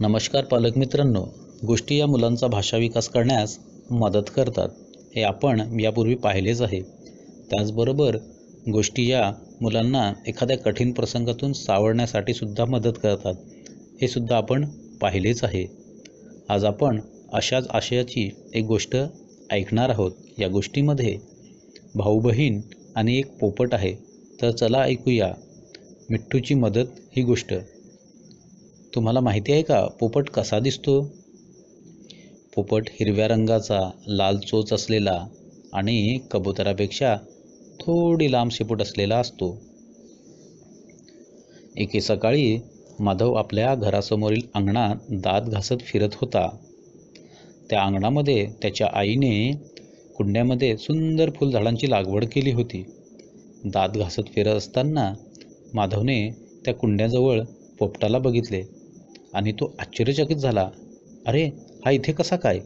नमस्कार पालक मित्रांनो, गोष्टी या मुलांचा भाषा विकास करण्यास मदत करतात हे आपण यापूर्वी पाहिलेच आहे. त्याचबरोबर गोष्टी या मुलांना एखाद्या कठीण प्रसंगातून सावरण्यासाठी सुद्धा मदत करतात हे सुद्धा आपण पाहिलेच आहे. आज आपण अशाच आशयाची एक गोष्ट ऐकणार आहोत. या गोष्टीमध्ये भाऊ बहीण आणि एक पोपट आहे. तर चला ऐकूया मिठ्ठूची मदत ही गोष्ट. तुम्हाला माहिती आहे का पोपट कसा दिसतो? पोपट हिरव्या रंगाचा, लाल चोच असलेला आणि कबुतरापेक्षा थोडी लांब शेपूट असलेला असतो. एके सकाळी माधव आपल्या घरासमोरील अंगणात दात घासत फिरत होता. त्या अंगणामध्ये त्याच्या आईने कुंड्यामध्ये सुंदर फुलझाडांची लागवड केली होती. दात घासत फिरत असताना माधवने त्या कुंड्याजवळ पोपटाला बघितले आणि तो आश्चर्यचकित झाला. अरे, हा इथे कसा काय?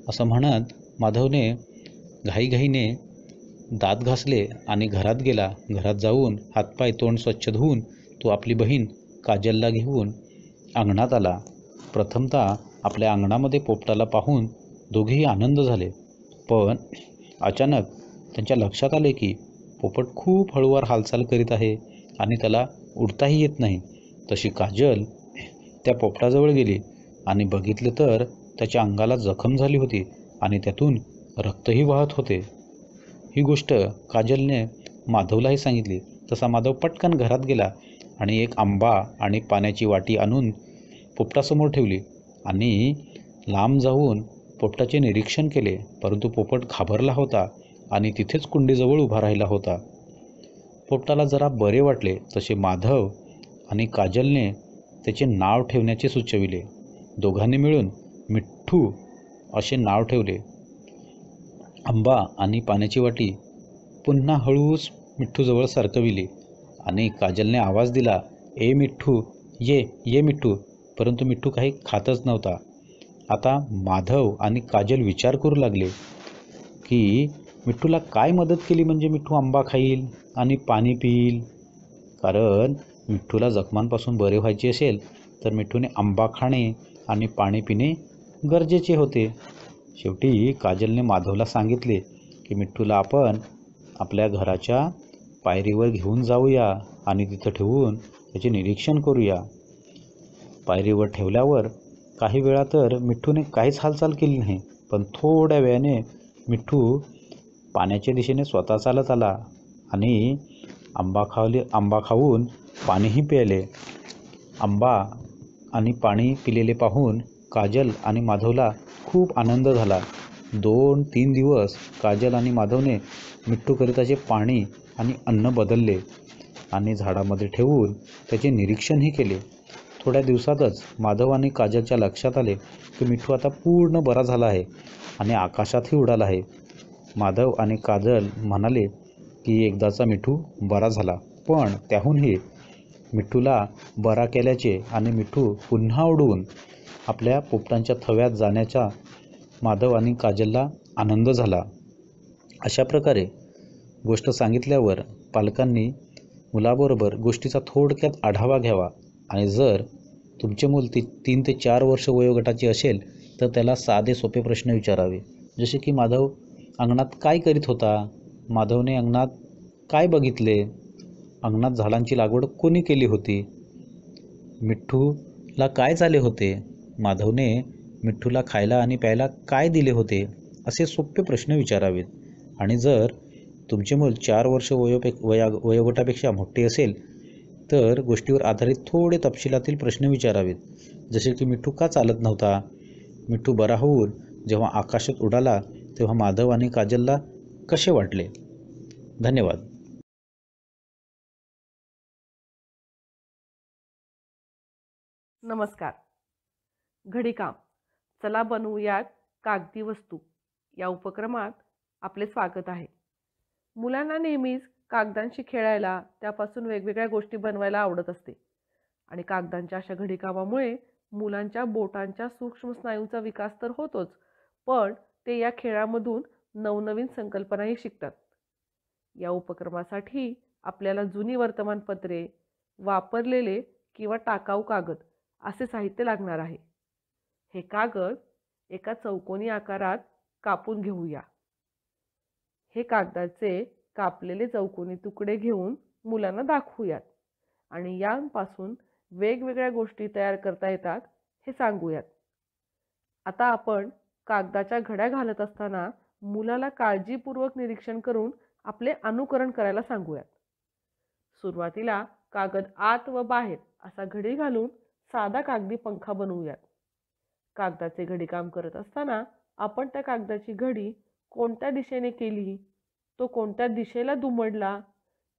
असं म्हणत माधवने घाईघाईने दात घासले आणि घरात गेला. घरात जाऊन हातपाय तोंड स्वच्छ धुवून तो आपली बहीण काजलला घेऊन अंगणात आला. प्रथमतः आपल्या अंगणामध्ये पोपटाला पाहून दोघेही आनंद झाले. पण अचानक त्यांच्या लक्षात आले की पोपट खूप हळूवार हालचाल करीत आहे आणि त्याला उडताही येत नाही. तशी काजल त्या पोपटाजवळ गेली आणि बघितले तर त्याच्या अंगाला जखम झाली होती आणि त्यातून रक्तही वाहत होते. ही गोष्ट काजलने माधवलाही सांगितली. तसा माधव पटकन घरात गेला आणि एक आंबा आणि पाण्याची वाटी आणून पोपटासमोर ठेवली आणि लांब जाऊन पोपटाचे निरीक्षण केले. परंतु पोपट घाबरला होता आणि तिथेच कुंडीजवळ उभा राहिला होता. पोपटाला जरा बरे वाटले तसे माधव आणि काजलने त्याचे नाव ठेवण्याचे सुचविले. दोघांनी मिळून मिठ्ठू असे नाव ठेवले. आंबा आणि पाण्याची वाटी पुन्हा हळूच मिठ्ठूजवळ सरकविली आणि काजलने आवाज दिला, ए मिठ्ठू, ये ये मिठ्ठू. परंतु मिठ्ठू काही खातच नव्हता. आता माधव आणि काजल विचार करू लागले की मिठ्ठूला काय मदत केली म्हणजे मिठ्ठू आंबा खाईल आणि पाणी पिईल. कारण मिठ्ठूला जखमांपासून बरे व्हायचे असेल तर मिठ्ठूने आंबा खाणे आणि पाणी पिणे गरजेचे होते. शेवटी काजलने माधवला सांगितले की मिठ्ठूला आपण आपल्या घराच्या पायरीवर घेऊन जाऊया आणि तिथं ठेवून त्याचे निरीक्षण करूया. पायरीवर ठेवल्यावर काही वेळा तर मिठ्ठूने काहीच हालचाल केली नाही. पण थोड्या वेळाने मिठ्ठू पाण्याच्या दिशेने स्वतः चालत आला आणि आंबा खाऊन पाणीही प्यायले. आंबा आणि पाणी पिलेले पाहून काजल आणि माधवला खूप आनंद झाला. 2-3 दिवस काजल आणि माधवने मिठ्ठूकरिताचे पाणी आणि अन्न बदलले आणि झाडामध्ये ठेवून त्याचे निरीक्षणही केले. थोड्या दिवसातच माधव आणि काजलच्या लक्षात आले की मिठ्ठू आता पूर्ण बरा झाला आहे आणि आकाशातही उडाला आहे. माधव आणि काजल म्हणाले की एकदाचा मिठ्ठू बरा झाला, पण त्याहूनही मिठ्ठूला बरा केल्याचे आणि मिठ्ठू पुन्हा उडून आपल्या पोपटांच्या थव्यात जाण्याचा माधव आणि काजलला आनंद झाला. अशा प्रकारे गोष्ट सांगितल्यावर पालकांनी मुलाबरोबर गोष्टीचा थोडक्यात आढावा घ्यावा आणि जर तुमचे मूल 3 ते 4 वर्ष वयोगटाचे असेल तर त्याला साधे सोपे प्रश्न विचारावे. जसे की माधव अंगणात काय करीत होता? माधवने अंगणात काय बघितले? अंगणात झाडांची लागवड कोणी केली होती? मिठ्ठूला काय झाले होते? माधवने मिठ्ठूला खायला आणि प्यायला काय दिले होते? असे सोपे प्रश्न विचारावेत. आणि जर तुमचे मूल 4 वर्ष वयोगटापेक्षा मोठे असेल तर गोष्टीवर आधारित थोडे तपशिलातील प्रश्न विचारावेत. जसे की मिठ्ठू का चालत नव्हता? मिठ्ठू बरा होऊन जेव्हा आकाशात उडाला तेव्हा माधव आणि काजलला कसे वाटले? धन्यवाद. नमस्कार. घडीकाम चला बनवूया कागदी वस्तू या उपक्रमात आपले स्वागत आहे. मुलांना नेहमीच कागदांशी खेळायला, त्यापासून वेगवेगळ्या गोष्टी बनवायला आवडत असते आणि कागदांच्या अशा घडीकामामुळे मुलांच्या बोटांच्या सूक्ष्म स्नायूंचा विकास तर होतोच, पण ते या खेळामधून नवनवीन संकल्पनाही शिकतात. या उपक्रमासाठी आपल्याला जुनी वर्तमानपत्रे, वापरलेले किंवा टाकाऊ कागद असे साहित्य लागणार आहे. हे कागद एका चौकोनी आकारात कापून घेऊया. हे कागदाचे कापलेले चौकोनी तुकडे घेऊन मुलांना दाखवूयात आणि यांपासून वेगवेगळ्या गोष्टी तयार करता येतात हे सांगूयात. आता आपण कागदाच्या घड्या घालत असताना मुलाला काळजीपूर्वक निरीक्षण करून आपले अनुकरण करायला सांगूयात. सुरुवातीला कागद आत व बाहेर असा घडी घालून साधा कागदी पंखा बनवूयात. कागदाचे घडीकाम करत असताना आपण त्या कागदाची घडी कोणत्या दिशेने केली, तो कोणत्या दिशेला दुमडला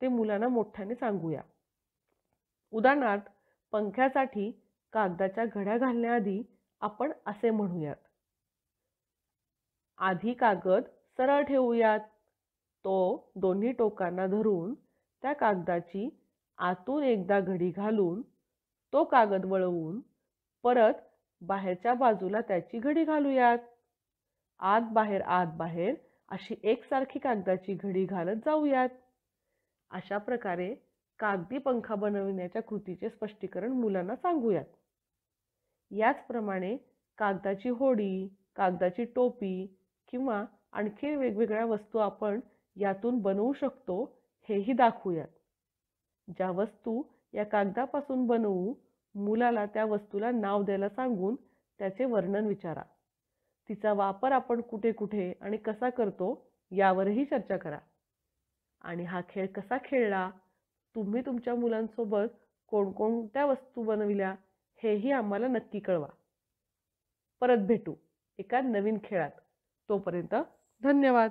ते मुलांना मोठ्याने सांगूया. उदाहरणार्थ, पंख्यासाठी कागदाच्या घड्या घालण्याआधी आपण असे म्हणूयात. आधी कागद सरळ ठेवूयात. तो दोन्ही टोकांना धरून त्या कागदाची आतून एकदा घडी घालून तो कागद वळवून परत बाहेरच्या बाजूला त्याची घडी घालूयात. आत बाहेर अशी एकसारखी कागदाची घडी घालत जाऊयात. अशा प्रकारे कागदी पंखा बनविण्याच्या कृतीचे स्पष्टीकरण मुलांना सांगूयात. याचप्रमाणे कागदाची होडी, कागदाची टोपी किंवा आणखी वेगवेगळ्या वस्तू आपण यातून बनवू शकतो हेही दाखवूयात. ज्या वस्तू या कागदापासून बनवू, मुलाला त्या वस्तूला नाव द्यायला सांगून त्याचे वर्णन विचारा. तिचा वापर आपण कुठे कुठे आणि कसा करतो यावरही चर्चा करा. आणि हा खेळ कसा खेळला, तुम्ही तुमच्या मुलांसोबत कोणकोणत्या वस्तू बनविल्या हेही आम्हाला नक्की कळवा. परत भेटू एका नवीन खेळात. तोपर्यंत धन्यवाद.